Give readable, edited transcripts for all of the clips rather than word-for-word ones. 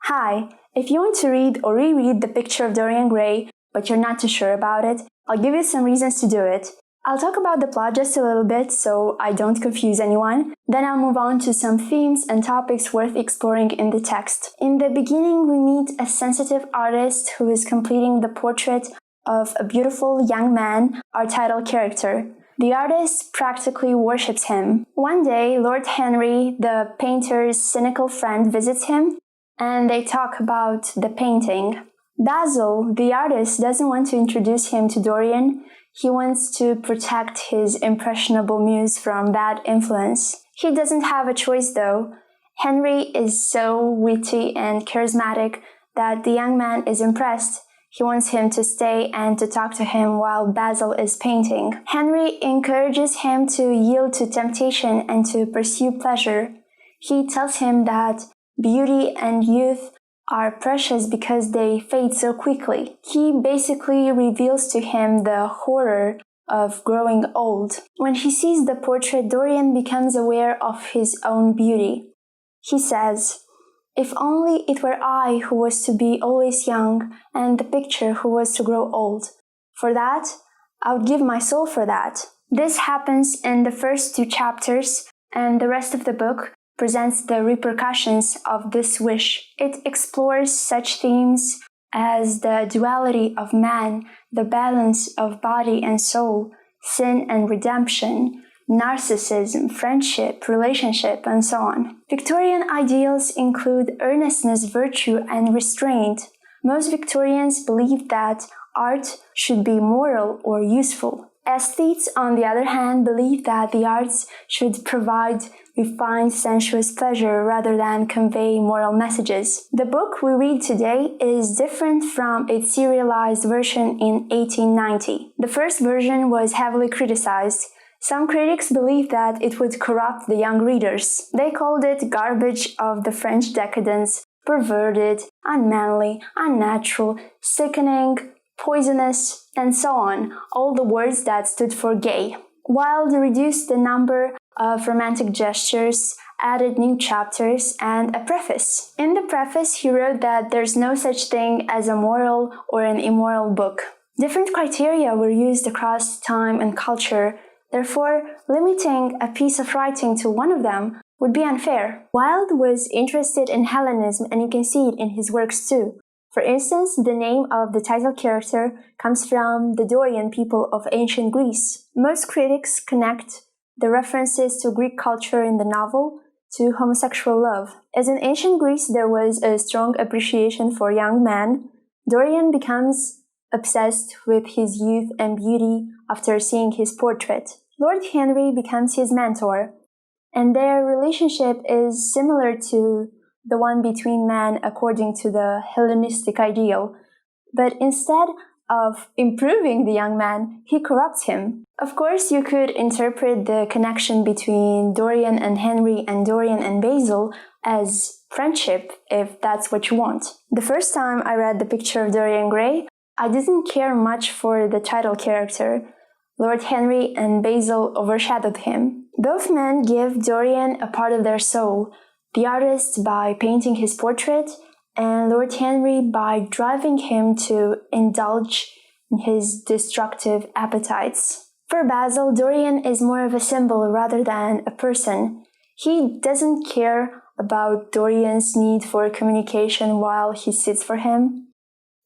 Hi, if you want to read or reread The Picture of Dorian Gray, but you're not too sure about it, I'll give you some reasons to do it. I'll talk about the plot just a little bit so I don't confuse anyone. Then I'll move on to some themes and topics worth exploring in the text. In the beginning, we meet a sensitive artist who is completing the portrait of a beautiful young man, our title character. The artist practically worships him. One day, Lord Henry, the painter's cynical friend, visits him, and they talk about the painting. Basil, the artist, doesn't want to introduce him to Dorian. He wants to protect his impressionable muse from bad influence. He doesn't have a choice though. Henry is so witty and charismatic that the young man is impressed. He wants him to stay and to talk to him while Basil is painting. Henry encourages him to yield to temptation and to pursue pleasure. He tells him that beauty and youth are precious because they fade so quickly. He basically reveals to him the horror of growing old. When he sees the portrait, Dorian becomes aware of his own beauty. He says, "If only it were I who was to be always young and the picture who was to grow old. For that, I would give my soul for that." This happens in the first 2 chapters, and the rest of the book presents the repercussions of this wish. It explores such themes as the duality of man, the balance of body and soul, sin and redemption, narcissism, friendship, relationship, and so on. Victorian ideals include earnestness, virtue, and restraint. Most Victorians believed that art should be moral or useful. Aesthetes, on the other hand, believed that the arts should provide refined sensuous pleasure rather than convey moral messages. The book we read today is different from its serialized version in 1890. The first version was heavily criticized. Some critics believed that it would corrupt the young readers. They called it garbage of the French decadence, perverted, unmanly, unnatural, sickening, poisonous, and so on, all the words that stood for gay. Wilde reduced the number of romantic gestures, added new chapters, and a preface. In the preface, he wrote that there's no such thing as a moral or an immoral book. Different criteria were used across time and culture, therefore, limiting a piece of writing to one of them would be unfair. Wilde was interested in Hellenism, and you can see it in his works too. For instance, the name of the title character comes from the Dorian people of ancient Greece. Most critics connect the references to Greek culture in the novel to homosexual love. As in ancient Greece there was a strong appreciation for young men, Dorian becomes obsessed with his youth and beauty after seeing his portrait. Lord Henry becomes his mentor, and their relationship is similar to the one between men according to the Hellenistic ideal, but instead of improving the young man, he corrupts him. Of course, you could interpret the connection between Dorian and Henry and Dorian and Basil as friendship, if that's what you want. The first time I read The Picture of Dorian Gray, I didn't care much for the title character. Lord Henry and Basil overshadowed him. Both men give Dorian a part of their soul, the artist by painting his portrait, and Lord Henry by driving him to indulge in his destructive appetites. For Basil, Dorian is more of a symbol rather than a person. He doesn't care about Dorian's need for communication while he sits for him.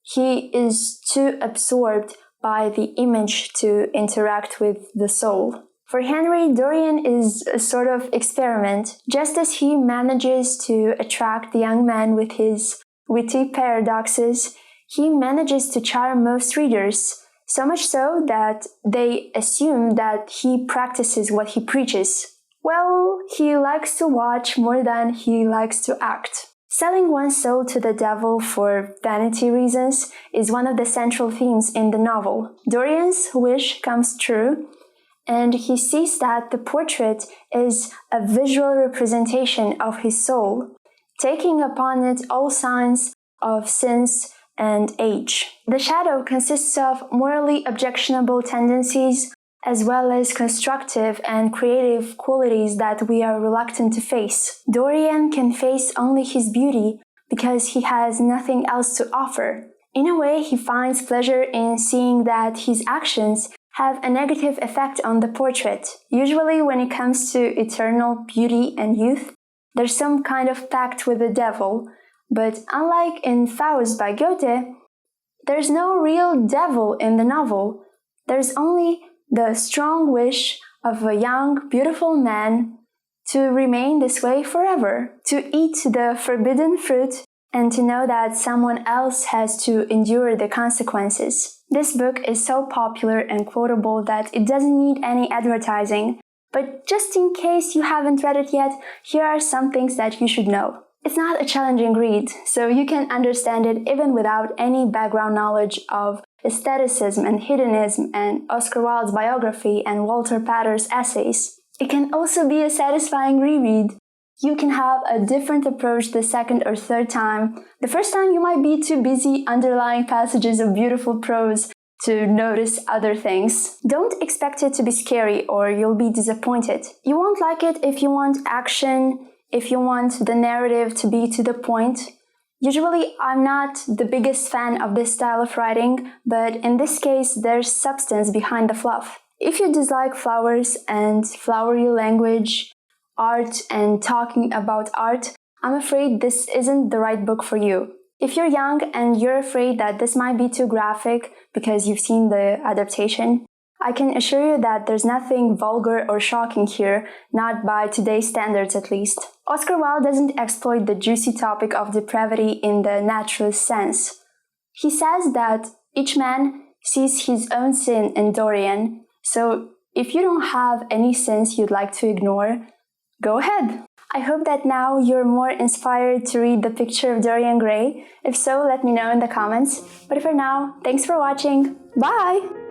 He is too absorbed by the image to interact with the soul. For Henry, Dorian is a sort of experiment. Just as he manages to attract the young man with his witty paradoxes, he manages to charm most readers, so much so that they assume that he practices what he preaches. Well, he likes to watch more than he likes to act. Selling one's soul to the devil for vanity reasons is one of the central themes in the novel. Dorian's wish comes true, and he sees that the portrait is a visual representation of his soul, taking upon it all signs of sins and age. The shadow consists of morally objectionable tendencies as well as constructive and creative qualities that we are reluctant to face. Dorian can face only his beauty, because he has nothing else to offer. In a way, he finds pleasure in seeing that his actions have a negative effect on the portrait. Usually when it comes to eternal beauty and youth, there's some kind of pact with the devil, but unlike in Faust by Goethe, there's no real devil in the novel. There's only the strong wish of a young, beautiful man to remain this way forever, to eat the forbidden fruit and to know that someone else has to endure the consequences. This book is so popular and quotable that it doesn't need any advertising. But just in case you haven't read it yet, here are some things that you should know. It's not a challenging read, so you can understand it even without any background knowledge of aestheticism and hedonism and Oscar Wilde's biography and Walter Pater's essays. It can also be a satisfying reread. You can have a different approach the second or third time. The first time you might be too busy underlying passages of beautiful prose to notice other things. Don't expect it to be scary or you'll be disappointed. You won't like it if you want action, if you want the narrative to be to the point. Usually, I'm not the biggest fan of this style of writing, but in this case, there's substance behind the fluff. If you dislike flowers and flowery language, art and talking about art, I'm afraid this isn't the right book for you. If you're young and you're afraid that this might be too graphic because you've seen the adaptation, I can assure you that there's nothing vulgar or shocking here, not by today's standards at least. Oscar Wilde doesn't exploit the juicy topic of depravity in the naturalist sense. He says that each man sees his own sin in Dorian, so if you don't have any sins you'd like to ignore, go ahead! I hope that now you're more inspired to read The Picture of Dorian Gray. If so, let me know in the comments. But for now, thanks for watching. Bye!